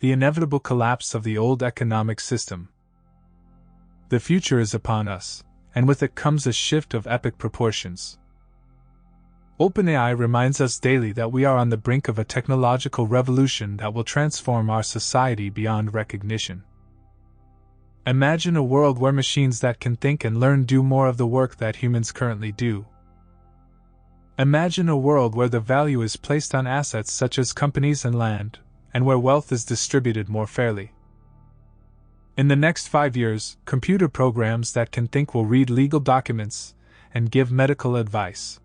the inevitable collapse of the old economic system. The future is upon us, and with it comes a shift of epic proportions. OpenAI reminds us daily that we are on the brink of a technological revolution that will transform our society beyond recognition. Imagine a world where machines that can think and learn do more of the work that humans currently do. Imagine a world where the value is placed on assets such as companies and land, and where wealth is distributed more fairly. In the next 5 years, computer programs that can think will read legal documents and give medical advice.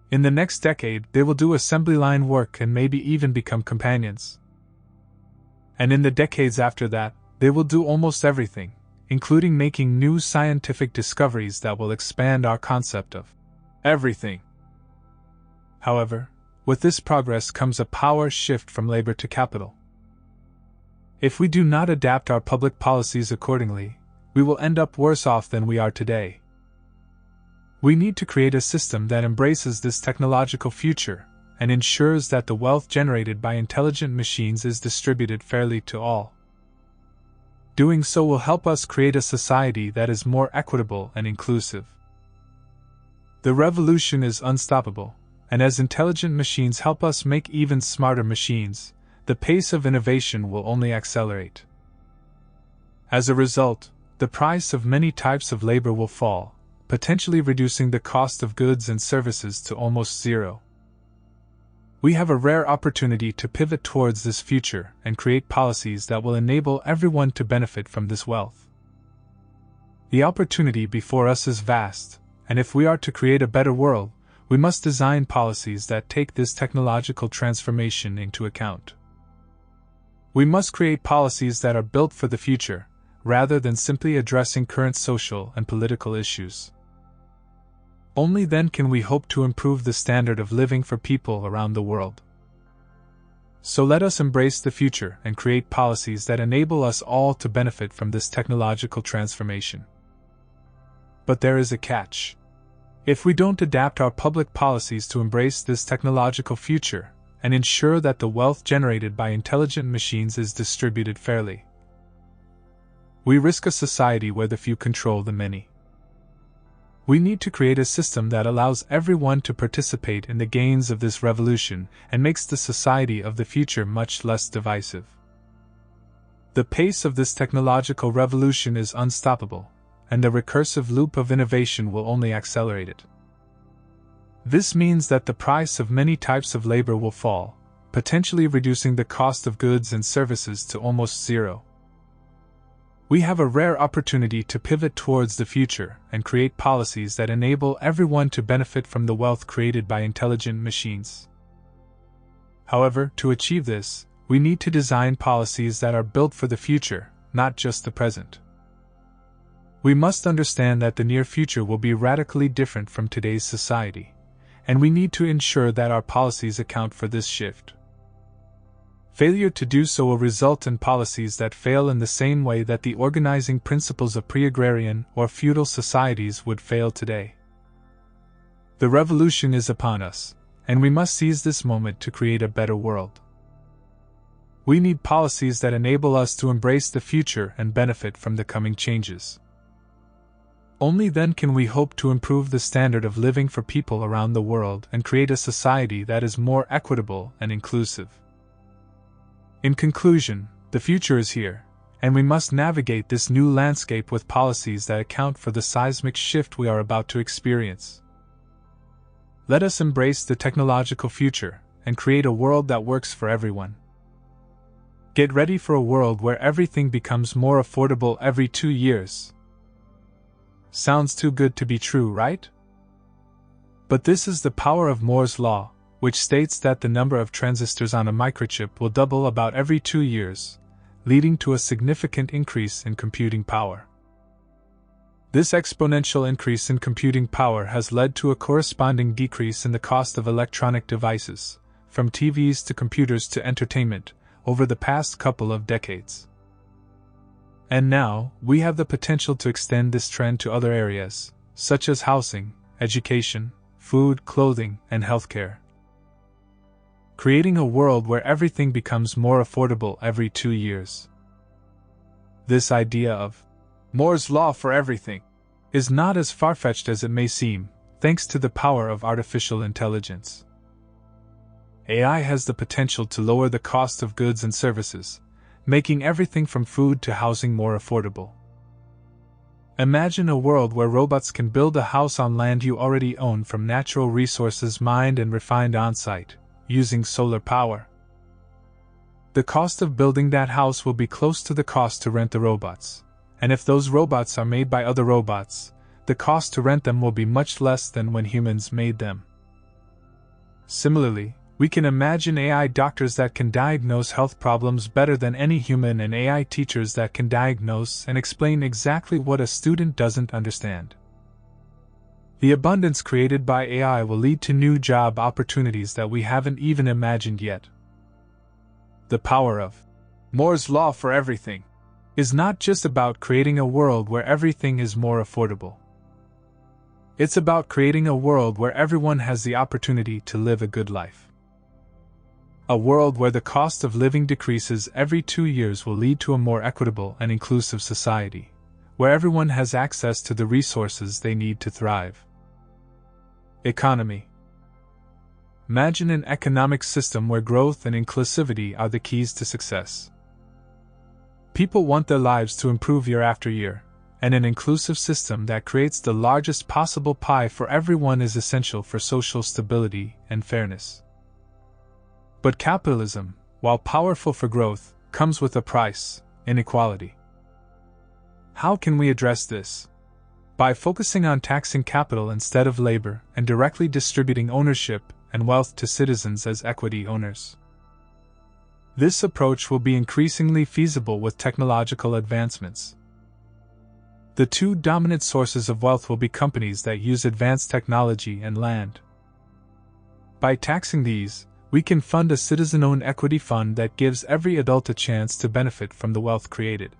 In the next decade, they will do assembly line work and maybe even become companions. And in the decades after that, they will do almost everything, including making new scientific discoveries that will expand our concept of everything. However, with this progress comes a power shift from labor to capital. If we do not adapt our public policies accordingly, we will end up worse off than we are today. We need to create a system that embraces this technological future and ensures that the wealth generated by intelligent machines is distributed fairly to all. Doing so will help us create a society that is more equitable and inclusive. The revolution is unstoppable, and as intelligent machines help us make even smarter machines, the pace of innovation will only accelerate. As a result, the price of many types of labor will fall, potentially reducing the cost of goods and services to almost zero. We have a rare opportunity to pivot towards this future and create policies that will enable everyone to benefit from this wealth. The opportunity before us is vast, and if we are to create a better world, we must design policies that take this technological transformation into account. We must create policies that are built for the future, rather than simply addressing current social and political issues. Only then can we hope to improve the standard of living for people around the world. So let us embrace the future and create policies that enable us all to benefit from this technological transformation. But there is a catch. If we don't adapt our public policies to embrace this technological future and ensure that the wealth generated by intelligent machines is distributed fairly, we risk a society where the few control the many. We need to create a system that allows everyone to participate in the gains of this revolution and makes the society of the future much less divisive. The pace of this technological revolution is unstoppable, and the recursive loop of innovation will only accelerate it. This means that the price of many types of labor will fall, potentially reducing the cost of goods and services to almost zero. We have a rare opportunity to pivot towards the future and create policies that enable everyone to benefit from the wealth created by intelligent machines. However, to achieve this, we need to design policies that are built for the future, not just the present. We must understand that the near future will be radically different from today's society, and we need to ensure that our policies account for this shift. Failure to do so will result in policies that fail in the same way that the organizing principles of pre-agrarian or feudal societies would fail today. The revolution is upon us, and we must seize this moment to create a better world. We need policies that enable us to embrace the future and benefit from the coming changes. Only then can we hope to improve the standard of living for people around the world and create a society that is more equitable and inclusive. In conclusion, the future is here, and we must navigate this new landscape with policies that account for the seismic shift we are about to experience. Let us embrace the technological future and create a world that works for everyone. Get ready for a world where everything becomes more affordable every 2 years. Sounds too good to be true, right? But this is the power of Moore's law, which states that the number of transistors on a microchip will double about every 2 years, leading to a significant increase in computing power. This exponential increase in computing power has led to a corresponding decrease in the cost of electronic devices, from TVs to computers to entertainment, over the past couple of decades. And now, we have the potential to extend this trend to other areas, such as housing, education, food, clothing, and healthcare. creating a world where everything becomes more affordable every 2 years. This idea of Moore's law for everything is not as far-fetched as it may seem, thanks to the power of artificial intelligence. AI has the potential to lower the cost of goods and services, making everything from food to housing more affordable. Imagine a world where robots can build a house on land you already own from natural resources mined and refined on-site, using solar power. The cost of building that house will be close to the cost to rent the robots, and if those robots are made by other robots, the cost to rent them will be much less than when humans made them. Similarly, we can imagine AI doctors that can diagnose health problems better than any human and AI teachers that can diagnose and explain exactly what a student doesn't understand. The abundance created by AI will lead to new job opportunities that we haven't even imagined yet. The power of Moore's law for everything is not just about creating a world where everything is more affordable. It's about creating a world where everyone has the opportunity to live a good life. A world where the cost of living decreases every 2 years will lead to a more equitable and inclusive society, where everyone has access to the resources they need to thrive. Economy. Imagine an economic system where growth and inclusivity are the keys to success. People want their lives to improve year after year, and an inclusive system that creates the largest possible pie for everyone is essential for social stability and fairness. But capitalism, while powerful for growth, comes with a price: inequality. How can we address this? By focusing on taxing capital instead of labor and directly distributing ownership and wealth to citizens as equity owners. This approach will be increasingly feasible with technological advancements. The two dominant sources of wealth will be companies that use advanced technology and land. By taxing these, we can fund a citizen-owned equity fund that gives every adult a chance to benefit from the wealth created.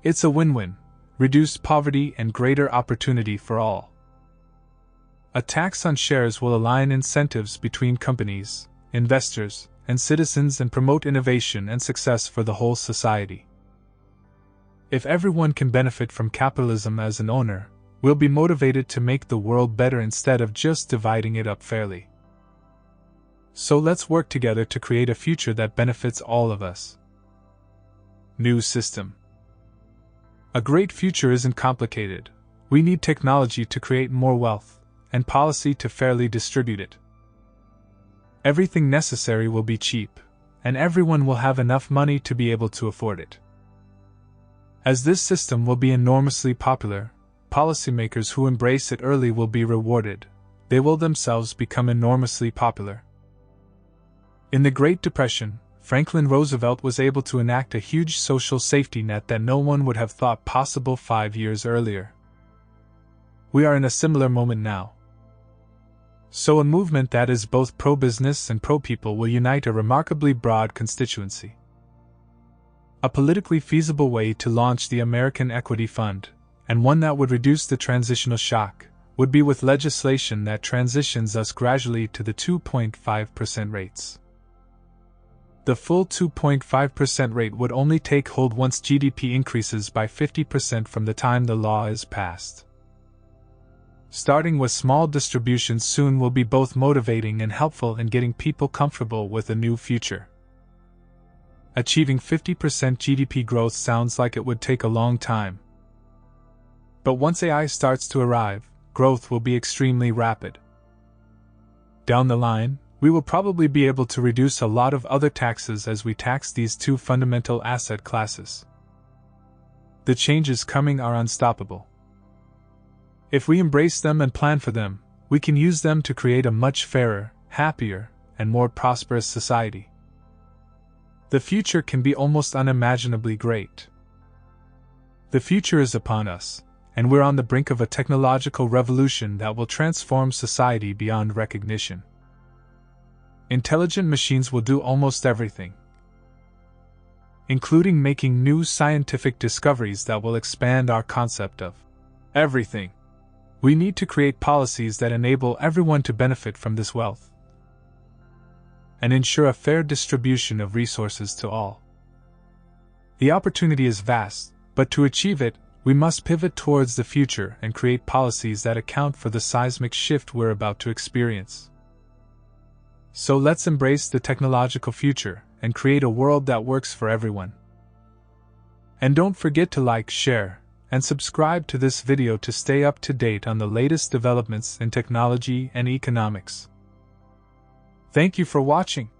It's a win-win: reduced poverty and greater opportunity for all. A tax on shares will align incentives between companies, investors, and citizens and promote innovation and success for the whole society. If everyone can benefit from capitalism as an owner, we'll be motivated to make the world better instead of just dividing it up fairly. So let's work together to create a future that benefits all of us. New system. A great future isn't complicated. We need technology to create more wealth, and policy to fairly distribute it. Everything necessary will be cheap, and everyone will have enough money to be able to afford it. As this system will be enormously popular, policymakers who embrace it early will be rewarded. They will themselves become enormously popular. In the Great Depression, Franklin Roosevelt was able to enact a huge social safety net that no one would have thought possible 5 years earlier. We are in a similar moment now. So a movement that is both pro-business and pro-people will unite a remarkably broad constituency. A politically feasible way to launch the American Equity Fund, and one that would reduce the transitional shock, would be with legislation that transitions us gradually to the 2.5% rates. The full 2.5% rate would only take hold once GDP increases by 50% from the time the law is passed. Starting with small distributions soon will be both motivating and helpful in getting people comfortable with a new future. Achieving 50% GDP growth sounds like it would take a long time. But once AI starts to arrive, growth will be extremely rapid. Down the line, we will probably be able to reduce a lot of other taxes as we tax these two fundamental asset classes. The changes coming are unstoppable. If we embrace them and plan for them, we can use them to create a much fairer, happier, and more prosperous society. The future can be almost unimaginably great. The future is upon us, and we're on the brink of a technological revolution that will transform society beyond recognition. Intelligent machines will do almost everything, including making new scientific discoveries that will expand our concept of everything. We need to create policies that enable everyone to benefit from this wealth. and ensure a fair distribution of resources to all. The opportunity is vast, but to achieve it, we must pivot towards the future and create policies that account for the seismic shift we're about to experience. So let's embrace the technological future and create a world that works for everyone. And don't forget to like, share, and subscribe to this video to stay up to date on the latest developments in technology and economics. Thank you for watching.